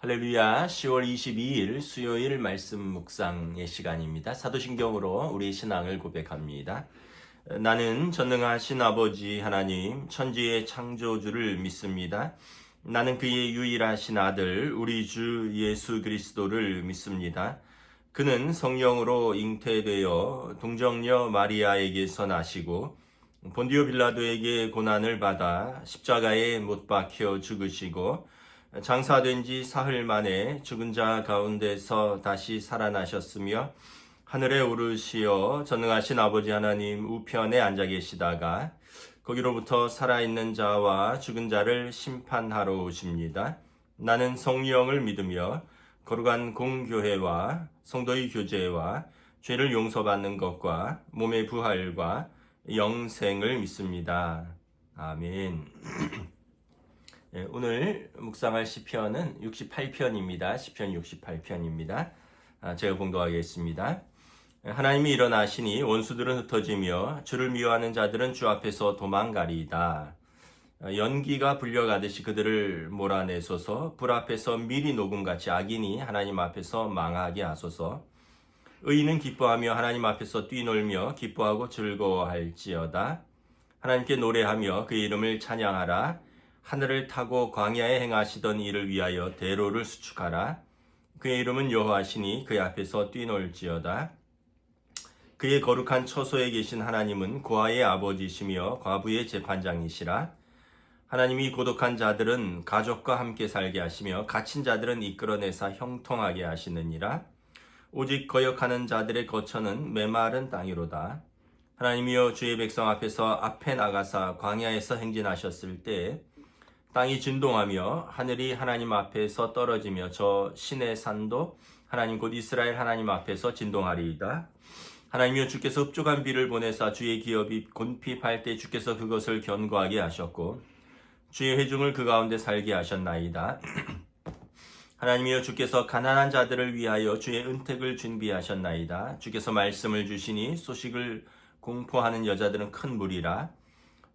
할렐루야. 10월 22일 수요일 말씀 묵상의 시간입니다. 사도신경으로 우리 신앙을 고백합니다. 나는 전능하신 아버지 하나님 천지의 창조주를 믿습니다. 나는 그의 유일하신 아들 우리 주 예수 그리스도를 믿습니다. 그는 성령으로 잉태되어 동정녀 마리아에게서 나시고 본디오 빌라도에게 고난을 받아 십자가에 못 박혀 죽으시고 장사된 지 사흘 만에 죽은 자 가운데서 다시 살아나셨으며 하늘에 오르시어 전능하신 아버지 하나님 우편에 앉아 계시다가 거기로부터 살아있는 자와 죽은 자를 심판하러 오십니다. 나는 성령을 믿으며 거룩한 공교회와 성도의 교제와 죄를 용서받는 것과 몸의 부활과 영생을 믿습니다. 아멘. 오늘 묵상할 시편은 68편입니다. 시편 68편입니다. 제가 봉독하겠습니다. 하나님이 일어나시니 원수들은 흩어지며 주를 미워하는 자들은 주 앞에서 도망가리이다. 연기가 불려가듯이 그들을 몰아내소서. 불 앞에서 밀이 녹음같이 악인이 하나님 앞에서 망하게 하소서. 의인은 기뻐하며 하나님 앞에서 뛰놀며 기뻐하고 즐거워할지어다. 하나님께 노래하며 그의 이름을 찬양하라. 하늘을 타고 광야에 행하시던 일을 위하여 대로를 수축하라. 그의 이름은 여호와시니 그의 앞에서 뛰놀지어다. 그의 거룩한 처소에 계신 하나님은 고아의 아버지시며 과부의 재판장이시라. 하나님이 고독한 자들은 가족과 함께 살게 하시며 갇힌 자들은 이끌어내사 형통하게 하시느니라. 오직 거역하는 자들의 거처는 메마른 땅이로다. 하나님이여 주의 백성 앞에서 앞에 나가사 광야에서 행진하셨을 때 땅이 진동하며 하늘이 하나님 앞에서 떨어지며 저 신의 산도 하나님 곧 이스라엘 하나님 앞에서 진동하리이다. 하나님이여 주께서 흡족한 비를 보내사 주의 기업이 곤핍할 때 주께서 그것을 견고하게 하셨고 주의 회중을 그 가운데 살게 하셨나이다. 하나님이여 주께서 가난한 자들을 위하여 주의 은택을 준비하셨나이다. 주께서 말씀을 주시니 소식을 공포하는 여자들은 큰 무리라.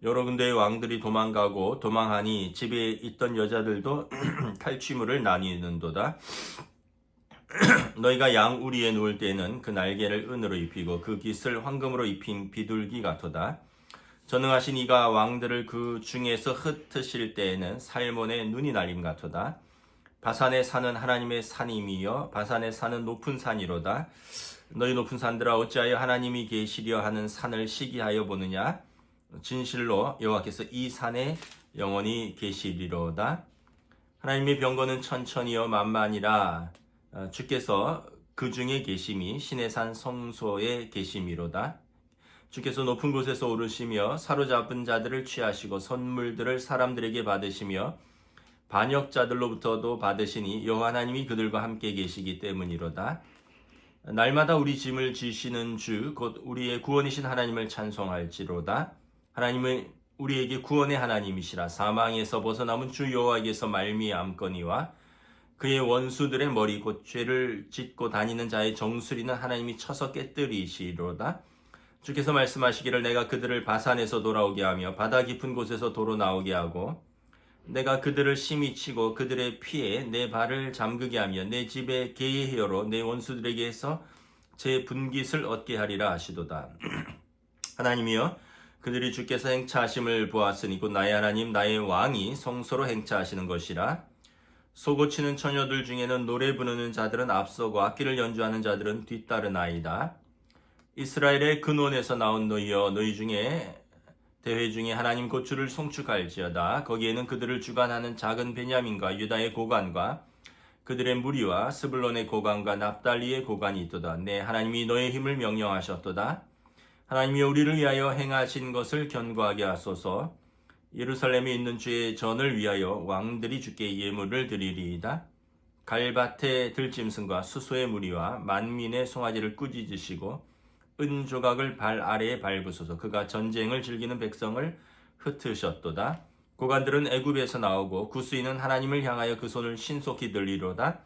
여러 군데의 왕들이 도망가고 도망하니 집에 있던 여자들도 탈취물을 나뉘는도다. 너희가 양 우리에 누울 때에는 그 날개를 은으로 입히고 그 깃을 황금으로 입힌 비둘기 같도다. 전능하신 이가 왕들을 그 중에서 흩으실 때에는 살몬의 눈이 날림 같도다. 바산의 산은 하나님의 산임이여 바산의 산은 높은 산이로다. 너희 높은 산들아 어찌하여 하나님이 계시려 하는 산을 시기하여 보느냐. 진실로 여호와께서 이 산에 영원히 계시리로다. 하나님의 병거는 천천히요 만만이라. 주께서 그 중에 계심이 신의 산 성소에 계심이로다. 주께서 높은 곳에서 오르시며 사로잡은 자들을 취하시고 선물들을 사람들에게 받으시며 반역자들로부터도 받으시니 여호와 하나님이 그들과 함께 계시기 때문이로다. 날마다 우리 짐을 지시는 주 곧 우리의 구원이신 하나님을 찬송할지로다. 하나님은 우리에게 구원의 하나님이시라. 사망에서 벗어남은 주 여호와에게서 말미암거니와 그의 원수들의 머리 곧 죄를 짓고 다니는 자의 정수리는 하나님이 쳐서 깨뜨리시로다. 주께서 말씀하시기를 내가 그들을 바산에서 돌아오게 하며 바다 깊은 곳에서 도로 나오게 하고 내가 그들을 심히 치고 그들의 피에 내 발을 잠그게 하며 내 집에 개의 헤어로 내 원수들에게서 제 분깃을 얻게 하리라 하시도다. 하나님이여 그들이 주께서 행차하심을 보았으니 곧 나의 하나님 나의 왕이 성소로 행차하시는 것이라. 소고치는 처녀들 중에는 노래 부르는 자들은 앞서고 악기를 연주하는 자들은 뒤따르나이다. 이스라엘의 근원에서 나온 너희여 너희 중에 대회 중에 하나님 곧 주를 송축할지어다. 거기에는 그들을 주관하는 작은 베냐민과 유다의 고관과 그들의 무리와 스불론의 고관과 납달리의 고관이 있도다. 네 하나님이 너의 힘을 명령하셨도다. 하나님이 우리를 위하여 행하신 것을 견고하게 하소서. 예루살렘에 있는 주의 전을 위하여 왕들이 주께 예물을 드리리이다. 갈밭의 들짐승과 수소의 무리와 만민의 송아지를 꾸짖으시고 은조각을 발 아래에 밟으소서. 그가 전쟁을 즐기는 백성을 흩으셨도다. 고관들은 애굽에서 나오고 구스인은 하나님을 향하여 그 손을 신속히 들리로다.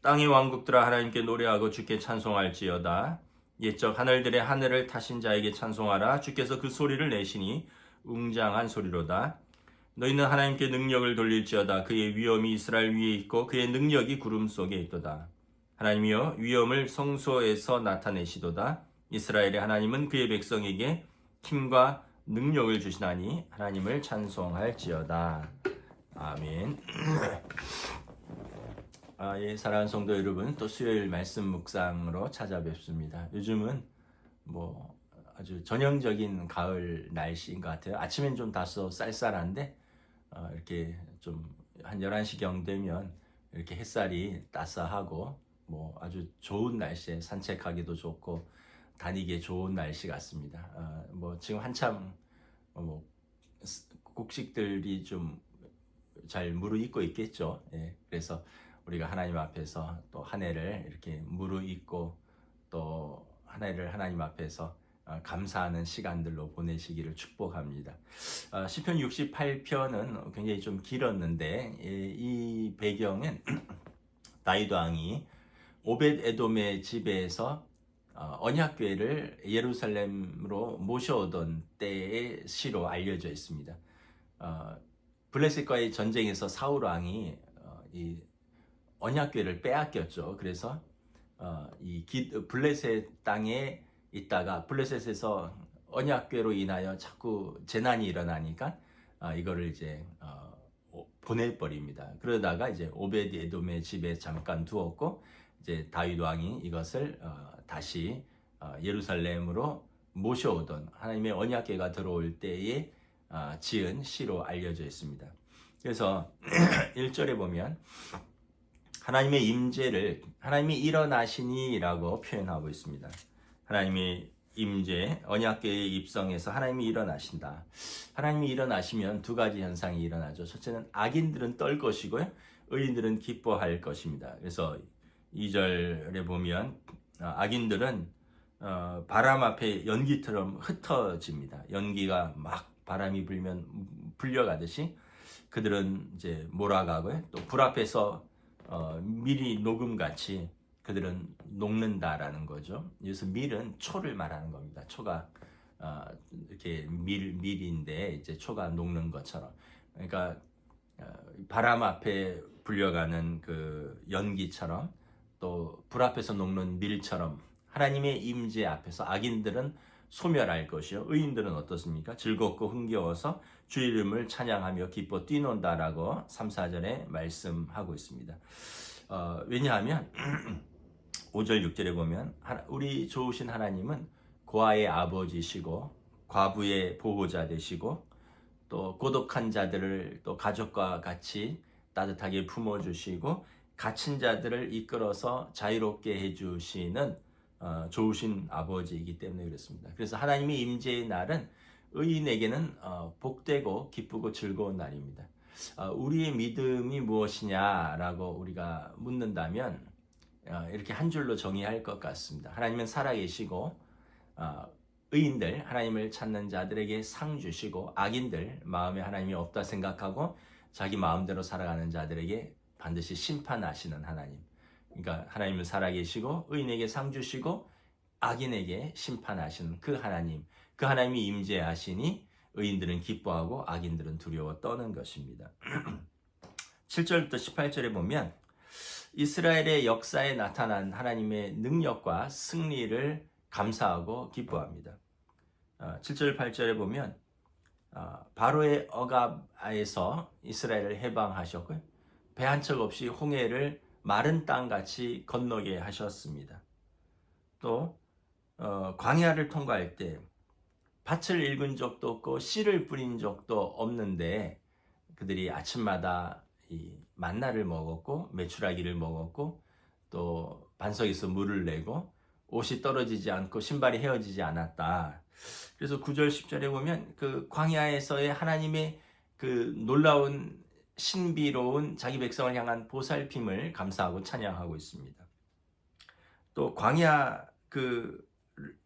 땅의 왕국들아 하나님께 노래하고 주께 찬송할지어다. 옛적 하늘들의 하늘을 타신 자에게 찬송하라. 주께서 그 소리를 내시니 웅장한 소리로다. 너희는 하나님께 능력을 돌릴지어다. 그의 위엄이 이스라엘 위에 있고 그의 능력이 구름 속에 있도다. 하나님이여 위엄을 성소에서 나타내시도다. 이스라엘의 하나님은 그의 백성에게 힘과 능력을 주시나니 하나님을 찬송할지어다. 아멘. 예, 사랑하는 성도 여러분, 또 수요일 말씀 묵상으로 찾아뵙습니다. 요즘은 뭐 아주 전형적인 가을 날씨인 것 같아요. 아침엔 좀 다소 쌀쌀한데 이렇게 좀 한 11시경 되면 이렇게 햇살이 따스하고 뭐 아주 좋은 날씨에 산책하기도 좋고 다니기에 좋은 날씨 같습니다. 뭐 지금 한참 뭐 곡식들이 좀 잘 무르익고 있겠죠. 예, 그래서 우리가 하나님 앞에서 또 한 해를 이렇게 무르익고 또 한 해를 하나님 앞에서 감사하는 시간들로 보내시기를 축복합니다. 시편 68편은 굉장히 좀 길었는데 이 배경은 다윗 왕이 오벳 에돔의 집에서 언약궤를 예루살렘으로 모셔오던 때의 시로 알려져 있습니다. 블레셋과의 전쟁에서 사울 왕이 이 언약궤를 빼앗겼죠. 그래서 이 블레셋 땅에 있다가 블레셋에서 언약궤로 인하여 자꾸 재난이 일어나니까 이거를 이제 보내버립니다. 그러다가 이제 오벳 에돔의 집에 잠깐 두었고 이제 다윗 왕이 이것을 다시 예루살렘으로 모셔오던 하나님의 언약궤가 들어올 때에 지은 시로 알려져 있습니다. 그래서 1절에 보면 하나님의 임재를 하나님이 일어나시니라고 표현하고 있습니다. 하나님의 임재, 언약궤의 입성에서 하나님이 일어나신다. 하나님이 일어나시면 두 가지 현상이 일어나죠. 첫째는 악인들은 떨 것이고요. 의인들은 기뻐할 것입니다. 그래서 2절에 보면 악인들은 바람 앞에 연기처럼 흩어집니다. 연기가 막 바람이 불면 불려가듯이 그들은 이제 몰아가고요. 또 불 앞에서 밀이 녹음같이 그들은 녹는다라는 거죠. 그래서 밀은 초를 말하는 겁니다. 초가 이렇게 밀인데 이제 초가 녹는 것처럼. 그러니까 바람 앞에 불려가는 그 연기처럼 또 불 앞에서 녹는 밀처럼 하나님의 임재 앞에서 악인들은 소멸할 것이요 의인들은 어떻습니까? 즐겁고 흥겨워서 주 이름을 찬양하며 기뻐 뛰논다라고 3, 4절에 말씀하고 있습니다. 왜냐하면 5절 6절에 보면 우리 좋으신 하나님은 고아의 아버지시고 과부의 보호자 되시고 또 고독한 자들을 또 가족과 같이 따뜻하게 품어주시고 갇힌 자들을 이끌어서 자유롭게 해주시는 좋으신 아버지이기 때문에 그렇습니다. 그래서 하나님의 임재의 날은 의인에게는 복되고 기쁘고 즐거운 날입니다. 우리의 믿음이 무엇이냐라고 우리가 묻는다면 이렇게 한 줄로 정의할 것 같습니다. 하나님은 살아계시고 의인들, 하나님을 찾는 자들에게 상 주시고 악인들, 마음에 하나님이 없다 생각하고 자기 마음대로 살아가는 자들에게 반드시 심판하시는 하나님. 그러니까 하나님은 살아계시고 의인에게 상 주시고 악인에게 심판하시는 그 하나님. 그 하나님이 임재하시니 의인들은 기뻐하고 악인들은 두려워 떠는 것입니다. 7절부터 18절에 보면 이스라엘의 역사에 나타난 하나님의 능력과 승리를 감사하고 기뻐합니다. 7절 8절에 보면 바로의 억압에서 이스라엘을 해방하셨고요. 배 한 척 없이 홍해를 마른 땅같이 건너게 하셨습니다. 또 광야를 통과할 때 밭을 읽은 적도 없고 씨를 뿌린 적도 없는데 그들이 아침마다 이 만나를 먹었고 메추라기를 먹었고 또 반석에서 물을 내고 옷이 떨어지지 않고 신발이 헤어지지 않았다. 그래서 9절 10절에 보면 그 광야에서의 하나님의 그 놀라운 신비로운 자기 백성을 향한 보살핌을 감사하고 찬양하고 있습니다. 또 광야 그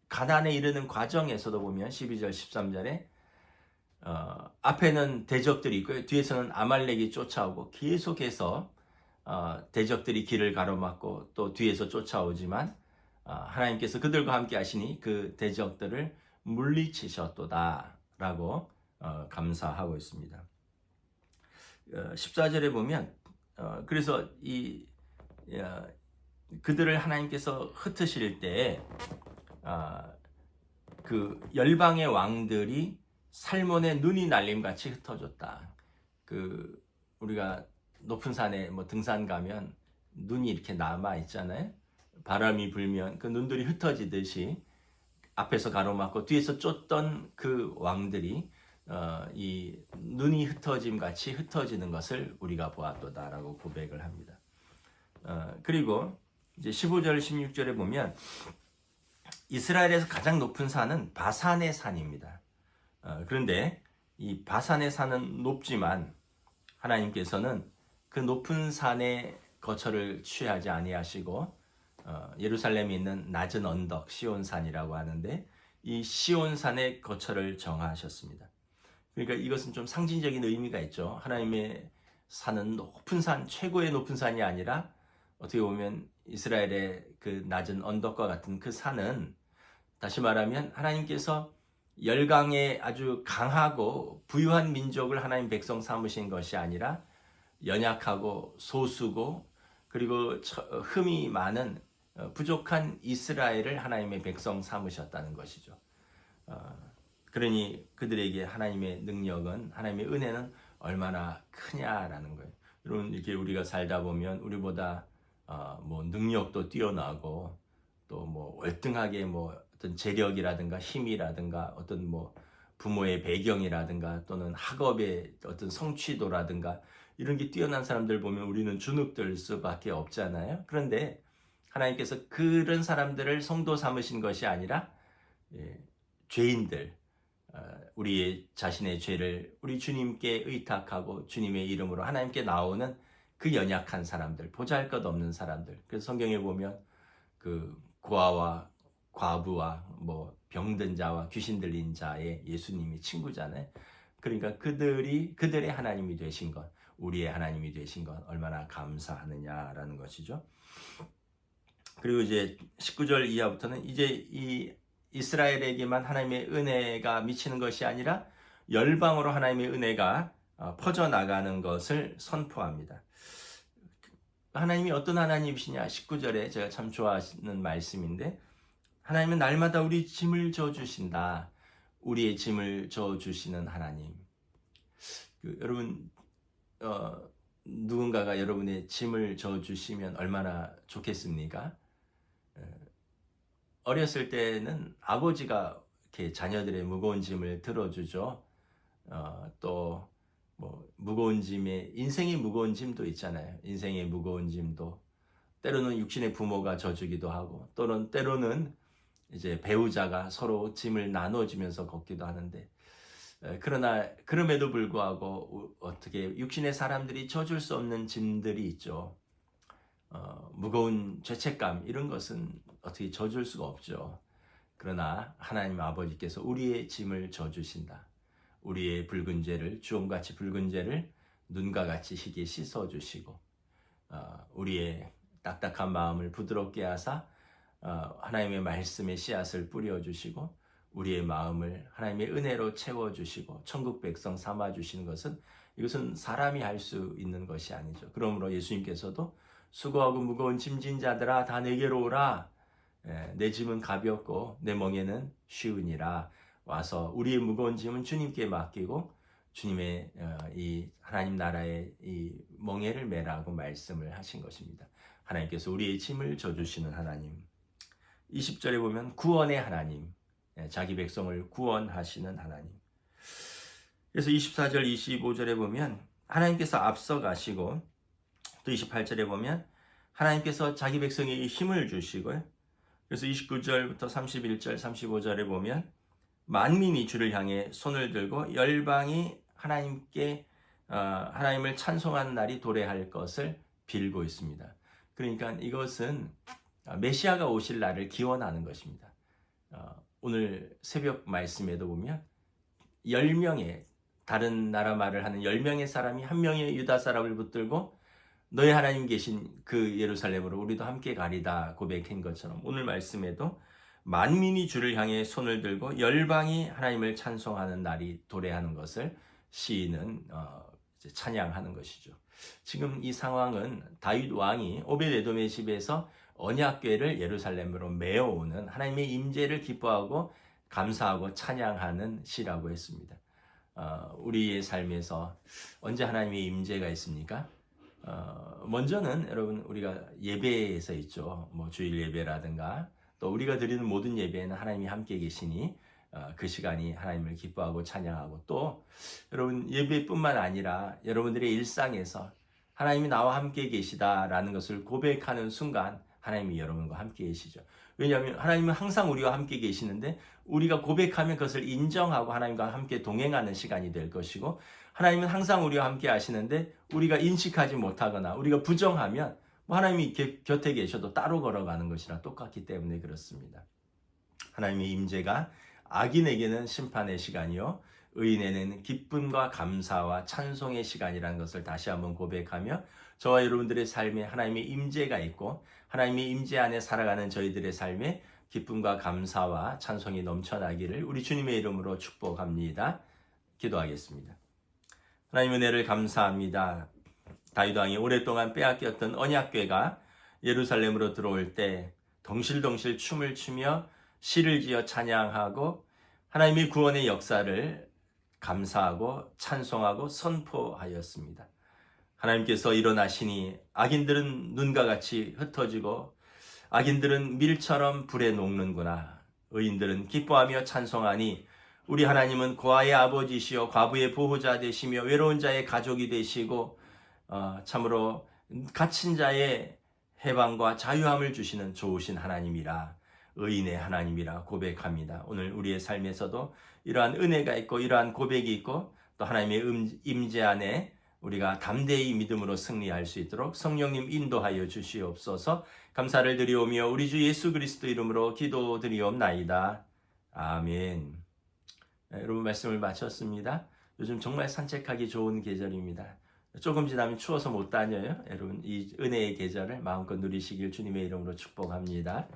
가나안에 이르는 과정에서도 보면 12절 13절에 앞에는 대적들이 있고요. 뒤에서는 아말렉이 쫓아오고 계속해서 대적들이 길을 가로막고 또 뒤에서 쫓아오지만 하나님께서 그들과 함께 하시니 그 대적들을 물리치셨도다 라고 감사하고 있습니다. 14절에 보면 그래서 그들을 하나님께서 흩으실 때에 그 열방의 왕들이 살몬의 눈이 날림같이 흩어졌다. 우리가 높은 산에 등산 가면 눈이 이렇게 남아 있잖아요. 바람이 불면 그 눈들이 흩어지듯이 앞에서 가로막고 뒤에서 쫓던 그 왕들이 이 눈이 흩어짐 같이 흩어지는 것을 우리가 보았도다라고 고백을 합니다. 그리고 이제 15절 16절에 보면 이스라엘에서 가장 높은 산은 바산의 산입니다. 그런데 이 바산의 산은 높지만 하나님께서는 그 높은 산의 거처를 취하지 아니하시고 예루살렘에 있는 낮은 언덕 시온산이라고 하는데 이 시온산의 거처를 정하셨습니다. 그러니까 이것은 좀 상징적인 의미가 있죠. 하나님의 산은 높은 산, 최고의 높은 산이 아니라 어떻게 보면 이스라엘의 그 낮은 언덕과 같은 그 산은 다시 말하면 하나님께서 열강에 아주 강하고 부유한 민족을 하나님 백성 삼으신 것이 아니라 연약하고 소수고 그리고 흠이 많은 부족한 이스라엘을 하나님의 백성 삼으셨다는 것이죠. 그러니 그들에게 하나님의 능력은, 하나님의 은혜는 얼마나 크냐라는 거예요. 여러분, 이렇게 우리가 살다 보면 우리보다 능력도 뛰어나고 또 월등하게 어떤 재력이라든가 힘이라든가 어떤 부모의 배경이라든가 또는 학업의 어떤 성취도라든가 이런 게 뛰어난 사람들 보면 우리는 주눅들 수밖에 없잖아요. 그런데 하나님께서 그런 사람들을 성도 삼으신 것이 아니라 죄인들, 우리의 자신의 죄를 우리 주님께 의탁하고 주님의 이름으로 하나님께 나오는 그 연약한 사람들, 보잘것없는 사람들. 그래서 성경에 보면 그 고아와 과부와 병든 자와 귀신 들린 자의 예수님이 친구잖아요. 그러니까 그들의 하나님이 되신 것, 우리의 하나님이 되신 것 얼마나 감사하느냐라는 것이죠. 그리고 이제 19절 이하부터는 이제 이 이스라엘에게만 하나님의 은혜가 미치는 것이 아니라 열방으로 하나님의 은혜가 퍼져나가는 것을 선포합니다. 하나님이 어떤 하나님이시냐? 19절에 제가 참 좋아하는 말씀인데 하나님은 날마다 우리 짐을 져주신다. 우리의 짐을 져주시는 하나님. 여러분 누군가가 여러분의 짐을 져주시면 얼마나 좋겠습니까? 어렸을 때는 아버지가 이렇게 자녀들의 무거운 짐을 들어주죠. 또 무거운 짐에 인생의 무거운 짐도 있잖아요. 인생의 무거운 짐도 때로는 육신의 부모가 져주기도 하고 또는 때로는 이제 배우자가 서로 짐을 나눠주면서 걷기도 하는데 그러나 그럼에도 불구하고 어떻게 육신의 사람들이 져줄 수 없는 짐들이 있죠. 무거운 죄책감 이런 것은 어떻게 져줄 수가 없죠. 그러나 하나님 아버지께서 우리의 짐을 져주신다. 우리의 붉은 죄를 주홍같이 붉은 죄를 눈과 같이 희게 씻어주시고 우리의 딱딱한 마음을 부드럽게 하사 하나님의 말씀의 씨앗을 뿌려주시고 우리의 마음을 하나님의 은혜로 채워주시고 천국 백성 삼아주시는 것은 이것은 사람이 할 수 있는 것이 아니죠. 그러므로 예수님께서도 수고하고 무거운 짐진 자들아 다 내게로 오라. 내 짐은 가볍고 내 멍에는 쉬우니라. 와서 우리의 무거운 짐은 주님께 맡기고 주님의 이 하나님 나라의 이 멍에를 매라고 말씀을 하신 것입니다. 하나님께서 우리의 짐을 져주시는 하나님. 20절에 보면 구원의 하나님, 자기 백성을 구원하시는 하나님. 그래서 24절 25절에 보면 하나님께서 앞서 가시고 또 28절에 보면 하나님께서 자기 백성에게 힘을 주시고요. 그래서 29절부터 31절 35절에 보면 만민이 주를 향해 손을 들고 열방이 하나님을 찬송하는 날이 도래할 것을 빌고 있습니다. 그러니까 이것은 메시아가 오실 날을 기원하는 것입니다. 오늘 새벽 말씀에도 보면 10명의 다른 나라 말을 하는 10명의 사람이 한 명의 유다 사람을 붙들고 너희 하나님 계신 그 예루살렘으로 우리도 함께 가리다 고백한 것처럼 오늘 말씀에도 만민이 주를 향해 손을 들고 열방이 하나님을 찬송하는 날이 도래하는 것을 시인은 이제 찬양하는 것이죠. 지금 이 상황은 다윗 왕이 오벳에돔의 집에서 언약궤를 예루살렘으로 메어오는 하나님의 임재를 기뻐하고 감사하고 찬양하는 시라고 했습니다. 우리의 삶에서 언제 하나님의 임재가 있습니까? 먼저는 여러분 우리가 예배에서 있죠. 뭐 주일 예배라든가 또 우리가 드리는 모든 예배에는 하나님이 함께 계시니 그 시간이 하나님을 기뻐하고 찬양하고 또 여러분 예배뿐만 아니라 여러분들의 일상에서 하나님이 나와 함께 계시다라는 것을 고백하는 순간 하나님이 여러분과 함께 계시죠. 왜냐하면 하나님은 항상 우리와 함께 계시는데 우리가 고백하면 그것을 인정하고 하나님과 함께 동행하는 시간이 될 것이고 하나님은 항상 우리와 함께 하시는데 우리가 인식하지 못하거나 우리가 부정하면 뭐 하나님이 곁에 계셔도 따로 걸어가는 것이랑 똑같기 때문에 그렇습니다. 하나님의 임재가 악인에게는 심판의 시간이요 의인에게는 기쁨과 감사와 찬송의 시간이라는 것을 다시 한번 고백하며 저와 여러분들의 삶에 하나님의 임재가 있고 하나님의 임재 안에 살아가는 저희들의 삶에 기쁨과 감사와 찬송이 넘쳐나기를 우리 주님의 이름으로 축복합니다. 기도하겠습니다. 하나님 은혜를 감사합니다. 다윗 왕이 오랫동안 빼앗겼던 언약궤가 예루살렘으로 들어올 때 덩실덩실 춤을 추며 시를 지어 찬양하고 하나님의 구원의 역사를 감사하고 찬송하고 선포하였습니다. 하나님께서 일어나시니 악인들은 눈과 같이 흩어지고 악인들은 밀처럼 불에 녹는구나. 의인들은 기뻐하며 찬송하니 우리 하나님은 고아의 아버지시요 과부의 보호자 되시며 외로운 자의 가족이 되시고 참으로 갇힌 자의 해방과 자유함을 주시는 좋으신 하나님이라 의인의 하나님이라 고백합니다. 오늘 우리의 삶에서도 이러한 은혜가 있고 이러한 고백이 있고 또 하나님의 임재 안에 우리가 담대히 믿음으로 승리할 수 있도록 성령님 인도하여 주시옵소서. 감사를 드리오며 우리 주 예수 그리스도 이름으로 기도드리옵나이다. 아멘. 여러분 말씀을 마쳤습니다. 요즘 정말 산책하기 좋은 계절입니다. 조금 지나면 추워서 못 다녀요. 여러분 이 은혜의 계절을 마음껏 누리시길 주님의 이름으로 축복합니다.